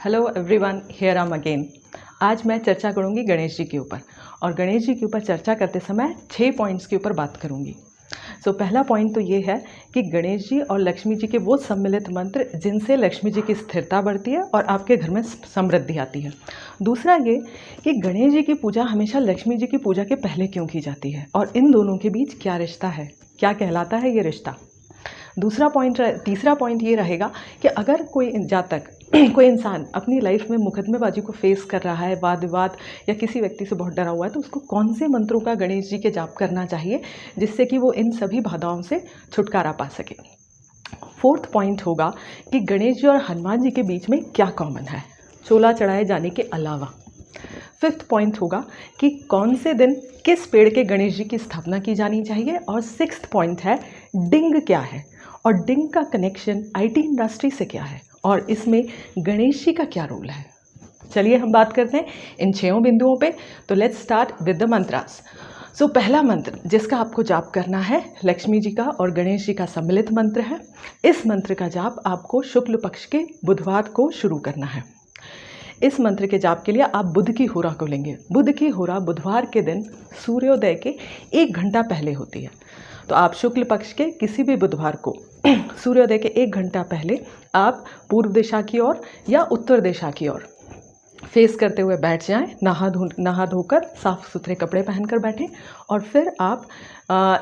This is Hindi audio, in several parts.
Hello everyone, here I am again. आज मैं चर्चा करूंगी गणेश जी के ऊपर, और गणेश जी के ऊपर चर्चा करते समय 6 पॉइंट्स के ऊपर बात करूंगी। पहला पॉइंट तो ये है कि गणेश जी और लक्ष्मी जी के वो सम्मिलित मंत्र जिनसे लक्ष्मी जी की स्थिरता बढ़ती है और आपके घर में समृद्धि आती है। दूसरा ये कि गणेश जी की पूजा हमेशा लक्ष्मी जी की पूजा के पहले क्यों की जाती है और इन दोनों के बीच क्या रिश्ता है, क्या कहलाता है ये रिश्ता। तीसरा पॉइंट ये रहेगा कि अगर कोई जातक कोई इंसान अपनी लाइफ में मुकदमेबाजी को फेस कर रहा है, वाद विवाद या किसी व्यक्ति से बहुत डरा हुआ है, तो उसको कौन से मंत्रों का गणेश जी के जाप करना चाहिए जिससे कि वो इन सभी बाधाओं से छुटकारा पा सके। फोर्थ पॉइंट होगा कि गणेश जी और हनुमान जी के बीच में क्या कॉमन है चोला चढ़ाए जाने के अलावा। फिफ्थ पॉइंट होगा कि कौन से दिन किस पेड़ के गणेश जी की स्थापना की जानी चाहिए। और सिक्स्थ पॉइंट है डिंग क्या है और डिंग का कनेक्शन आईटी इंडस्ट्री से क्या है और इसमें गणेश जी का क्या रोल है। चलिए हम बात करते हैं इन 6 बिंदुओं पे। तो let's start with the mantras. पहला मंत्र जिसका आपको जाप करना है लक्ष्मी जी का और गणेश जी का सम्मिलित मंत्र है। इस मंत्र का जाप आपको शुक्ल पक्ष के बुधवार को शुरू करना है। इस मंत्र के जाप के लिए आप बुध की होरा को लेंगे। बुध की होरा बुधवार के दिन सूर्योदय के 1 घंटा पहले होती है। तो आप शुक्ल पक्ष के किसी भी बुधवार को सूर्योदय के 1 घंटा पहले आप पूर्व दिशा की ओर या उत्तर दिशा की ओर फेस करते हुए बैठ जाएं। नहा धोकर साफ सुथरे कपड़े पहनकर बैठें और फिर आप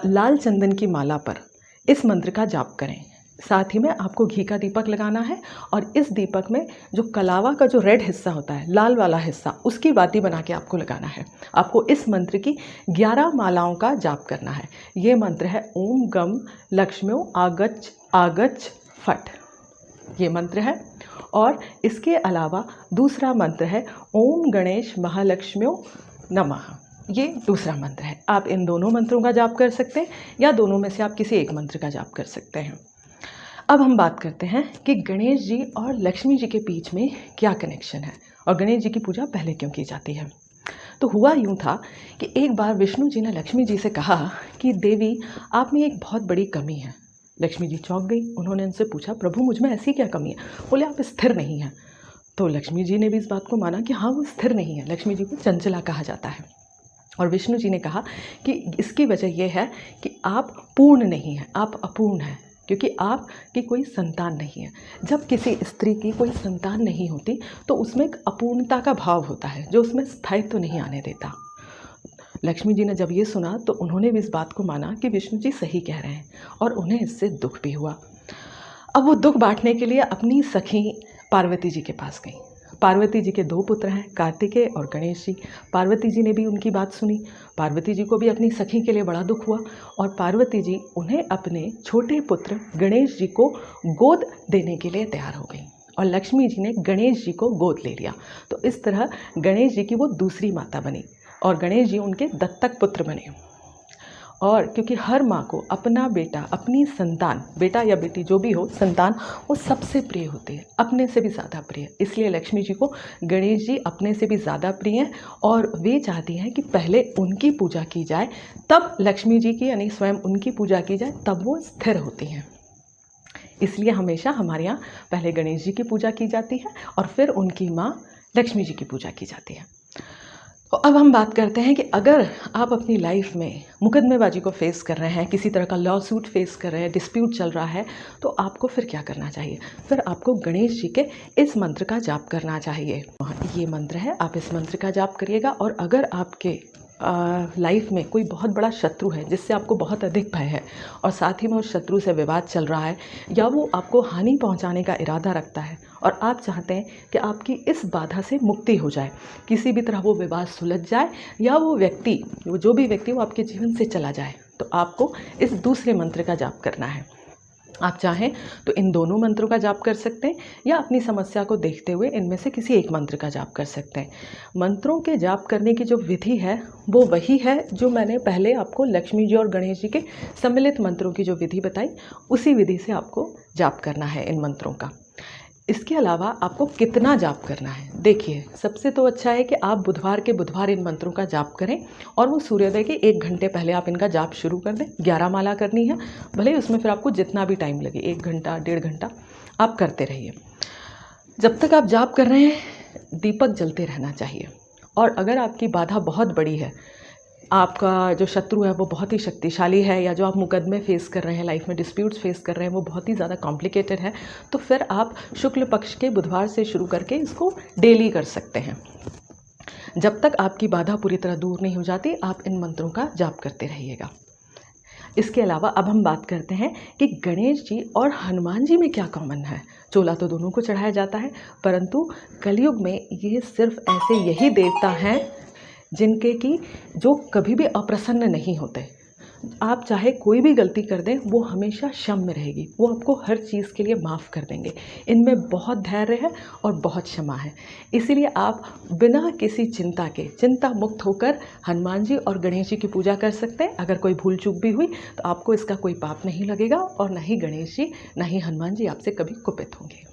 लाल चंदन की माला पर इस मंत्र का जाप करें। साथ ही में आपको घी का दीपक लगाना है और इस दीपक में जो कलावा का जो रेड हिस्सा होता है, लाल वाला हिस्सा, उसकी बाती बना के आपको लगाना है। आपको इस मंत्र की 11 मालाओं का जाप करना है। ये मंत्र है ओम गम लक्ष्म्यो आगच्छ आगच्छ फट, ये मंत्र है। और इसके अलावा दूसरा मंत्र है ओम गणेश महालक्ष्म्यो नमः, ये दूसरा मंत्र है। आप इन दोनों मंत्रों का जाप कर सकते हैं या दोनों में से आप किसी एक मंत्र का जाप कर सकते हैं। अब हम बात करते हैं कि गणेश जी और लक्ष्मी जी के बीच में क्या कनेक्शन है और गणेश जी की पूजा पहले क्यों की जाती है। तो हुआ यूँ था कि एक बार विष्णु जी ने लक्ष्मी जी से कहा कि देवी, आप में एक बहुत बड़ी कमी है। लक्ष्मी जी चौंक गई। उन्होंने उनसे पूछा, प्रभु मुझ में ऐसी क्या कमी है। बोले, आप स्थिर नहीं हैं। तो लक्ष्मी जी ने भी इस बात को माना कि हाँ, वो स्थिर नहीं है। लक्ष्मी जी को चंचला कहा जाता है। और विष्णु जी ने कहा कि इसकी वजह यह है कि आप पूर्ण नहीं हैं, आप अपूर्ण हैं, क्योंकि आपकी कोई संतान नहीं है। जब किसी स्त्री की कोई संतान नहीं होती तो उसमें एक अपूर्णता का भाव होता है जो उसमें स्थायित्व नहीं आने देता। लक्ष्मी जी ने जब ये सुना तो उन्होंने भी इस बात को माना कि विष्णु जी सही कह रहे हैं और उन्हें इससे दुख भी हुआ। अब वो दुख बांटने के लिए अपनी सखी पार्वती जी के पास गई। पार्वती जी के 2 पुत्र हैं, कार्तिकेय और गणेश जी। पार्वती जी ने भी उनकी बात सुनी। पार्वती जी को भी अपनी सखी के लिए बड़ा दुख हुआ और पार्वती जी उन्हें अपने छोटे पुत्र गणेश जी को गोद देने के लिए तैयार हो गई और लक्ष्मी जी ने गणेश जी को गोद ले लिया। तो इस तरह गणेश जी की वो दूसरी माता बनी और गणेश जी उनके दत्तक पुत्र बने। और क्योंकि हर माँ को अपना बेटा, अपनी संतान, बेटा या बेटी जो भी हो, संतान वो सबसे प्रिय होती है, अपने से भी ज़्यादा प्रिय। इसलिए लक्ष्मी जी को गणेश जी अपने से भी ज़्यादा प्रिय हैं और वे चाहती हैं कि पहले उनकी पूजा की जाए, तब लक्ष्मी जी की यानी स्वयं उनकी पूजा की जाए, तब वो स्थिर होती हैं। इसलिए हमेशा हमारे यहाँ पहले गणेश जी की पूजा की जाती है और फिर उनकी माँ लक्ष्मी जी की पूजा की जाती है। तो अब हम बात करते हैं कि अगर आप अपनी लाइफ में मुकदमेबाजी को फेस कर रहे हैं, किसी तरह का लॉ सूट फेस कर रहे हैं, डिस्प्यूट चल रहा है, तो आपको फिर क्या करना चाहिए। फिर आपको गणेश जी के इस मंत्र का जाप करना चाहिए। ये मंत्र है, आप इस मंत्र का जाप करिएगा। और अगर आपके लाइफ में कोई बहुत बड़ा शत्रु है जिससे आपको बहुत अधिक भय है और साथ ही में उस शत्रु से विवाद चल रहा है या वो आपको हानि पहुंचाने का इरादा रखता है और आप चाहते हैं कि आपकी इस बाधा से मुक्ति हो जाए, किसी भी तरह वो विवाद सुलझ जाए या वो व्यक्ति, जो भी व्यक्ति वो आपके जीवन से चला जाए, तो आपको इस दूसरे मंत्र का जाप करना है। आप चाहें तो इन दोनों मंत्रों का जाप कर सकते हैं या अपनी समस्या को देखते हुए इनमें से किसी एक मंत्र का जाप कर सकते हैं। मंत्रों के जाप करने की जो विधि है वो वही है जो मैंने पहले आपको लक्ष्मी जी और गणेश जी के सम्मिलित मंत्रों की जो विधि बताई, उसी विधि से आपको जाप करना है इन मंत्रों का। इसके अलावा आपको कितना जाप करना है, देखिए सबसे तो अच्छा है कि आप बुधवार के बुधवार इन मंत्रों का जाप करें और वो सूर्योदय के 1 घंटे पहले आप इनका जाप शुरू कर दें। 11 माला करनी है, भले ही उसमें फिर आपको जितना भी टाइम लगे, 1 घंटा 1.5 घंटा आप करते रहिए। जब तक आप जाप कर रहे हैं दीपक जलते रहना चाहिए। और अगर आपकी बाधा बहुत बड़ी है, आपका जो शत्रु है वो बहुत ही शक्तिशाली है, या जो आप मुकदमे फेस कर रहे हैं, लाइफ में डिस्प्यूट्स फेस कर रहे हैं, वो बहुत ही ज़्यादा कॉम्प्लिकेटेड है, तो फिर आप शुक्ल पक्ष के बुधवार से शुरू करके इसको डेली कर सकते हैं। जब तक आपकी बाधा पूरी तरह दूर नहीं हो जाती, आप इन मंत्रों का जाप करते रहिएगा। इसके अलावा अब हम बात करते हैं कि गणेश जी और हनुमान जी में क्या कॉमन है। चोला तो दोनों को चढ़ाया जाता है, परंतु कलयुग में ये सिर्फ ऐसे यही देवता हैं जिनके कि जो कभी भी अप्रसन्न नहीं होते। आप चाहे कोई भी गलती कर दें, वो हमेशा क्षम्य रहेगी, वो आपको हर चीज़ के लिए माफ़ कर देंगे। इनमें बहुत धैर्य है और बहुत क्षमा है। इसीलिए आप बिना किसी चिंता के, चिंता मुक्त होकर हनुमान जी और गणेश जी की पूजा कर सकते हैं। अगर कोई भूल चूक भी हुई तो आपको इसका कोई पाप नहीं लगेगा, और न ही गणेश जी न ही हनुमान जी आपसे कभी कुपित होंगे।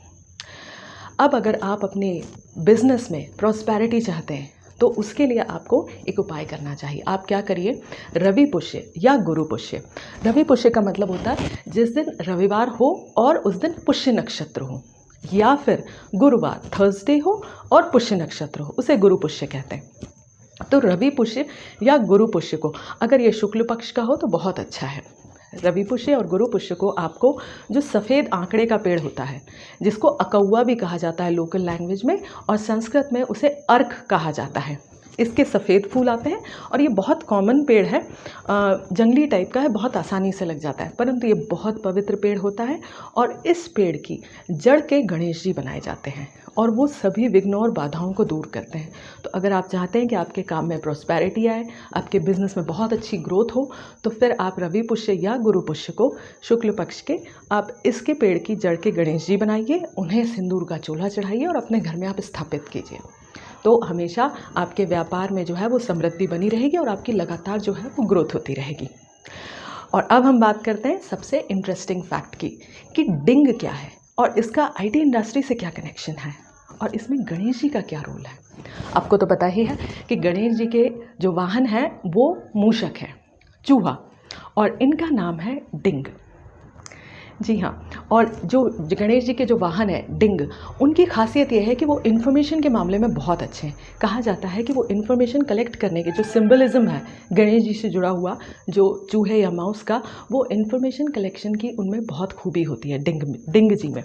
अब अगर आप अपने बिजनेस में प्रॉस्पेरिटी चाहते हैं तो उसके लिए आपको एक उपाय करना चाहिए। आप क्या करिए, रवि पुष्य या गुरु पुष्य। रवि पुष्य का मतलब होता है जिस दिन रविवार हो और उस दिन पुष्य नक्षत्र हो, या फिर गुरुवार थर्सडे हो और पुष्य नक्षत्र हो, उसे गुरु पुष्य कहते हैं। तो रवि पुष्य या गुरु पुष्य को अगर ये शुक्ल पक्ष का हो तो बहुत अच्छा है। रवि पुष्य और गुरु पुष्य को आपको जो सफ़ेद आंकड़े का पेड़ होता है, जिसको अकौवा भी कहा जाता है लोकल लैंग्वेज में, और संस्कृत में उसे अर्क कहा जाता है, इसके सफ़ेद फूल आते हैं और ये बहुत कॉमन पेड़ है, जंगली टाइप का है, बहुत आसानी से लग जाता है, परंतु ये बहुत पवित्र पेड़ होता है। और इस पेड़ की जड़ के गणेश जी बनाए जाते हैं और वो सभी विघ्नों और बाधाओं को दूर करते हैं। तो अगर आप चाहते हैं कि आपके काम में प्रॉस्पेरिटी आए, आपके बिजनेस में बहुत अच्छी ग्रोथ हो, तो फिर आप रवि पुष्य या गुरु पुष्य को शुक्ल पक्ष के आप इसके पेड़ की जड़ के गणेश जी बनाइए, उन्हें सिंदूर का चोला चढ़ाइए और अपने घर में आप स्थापित कीजिए। तो हमेशा आपके व्यापार में जो है वो समृद्धि बनी रहेगी और आपकी लगातार जो है वो ग्रोथ होती रहेगी। और अब हम बात करते हैं सबसे इंटरेस्टिंग फैक्ट की, कि डिंग क्या है और इसका आईटी इंडस्ट्री से क्या कनेक्शन है, और इसमें गणेश जी का क्या रोल है। आपको तो पता ही है कि गणेश जी के जो वाहन हैं वो मूषक है, चूहा, और इनका नाम है डिंग। जी हाँ, और जो गणेश जी के जो वाहन है डिंग, उनकी खासियत यह है कि वो इन्फॉर्मेशन के मामले में बहुत अच्छे हैं। कहा जाता है कि वो इन्फॉर्मेशन कलेक्ट करने के जो सिंबलिज्म है गणेश जी से जुड़ा हुआ, जो चूहे या माउस का, वो इन्फॉर्मेशन कलेक्शन की उनमें बहुत खूबी होती है डिंग जी में।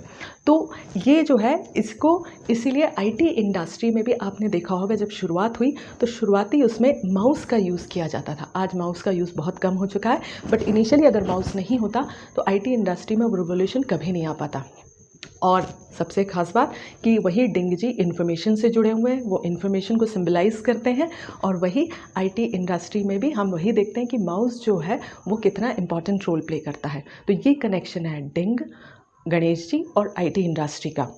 तो ये जो है इसको इसीलिए आईटी इंडस्ट्री में भी आपने देखा होगा, जब शुरुआत हुई तो शुरुआती उसमें माउस का यूज़ किया जाता था। आज माउस का यूज़ बहुत कम हो चुका है, बट इनिशियली अगर माउस नहीं होता तो आईटी इंडस्ट्री में वो रिवोल्यूशन कभी नहीं आ पाता। और सबसे खास बात कि वही डिंग जी इन्फॉर्मेशन से जुड़े हुए हैं, वो इन्फॉर्मेशन को सिंबलाइज करते हैं, और वही आईटी इंडस्ट्री में भी हम वही देखते हैं कि माउस जो है वो कितना इंपॉर्टेंट रोल प्ले करता है। तो ये कनेक्शन है डिंग, गणेश जी और आईटी इंडस्ट्री का।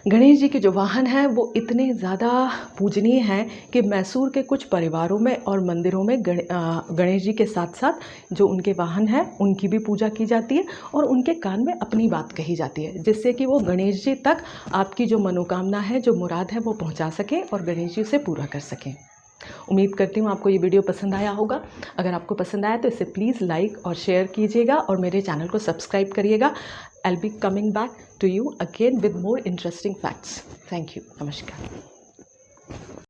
गणेश जी के जो वाहन हैं वो इतने ज़्यादा पूजनीय हैं कि मैसूर के कुछ परिवारों में और मंदिरों में गणेश जी के साथ साथ जो उनके वाहन हैं उनकी भी पूजा की जाती है, और उनके कान में अपनी बात कही जाती है, जिससे कि वो गणेश जी तक आपकी जो मनोकामना है, जो मुराद है, वो पहुंचा सकें और गणेश जी उसे पूरा कर सकें। उम्मीद करती हूँ आपको ये वीडियो पसंद आया होगा। अगर आपको पसंद आया तो इसे प्लीज़ लाइक और शेयर कीजिएगा और मेरे चैनल को सब्सक्राइब करिएगा। I'll be coming back to you again with more interesting facts. Thank you. Namaskar.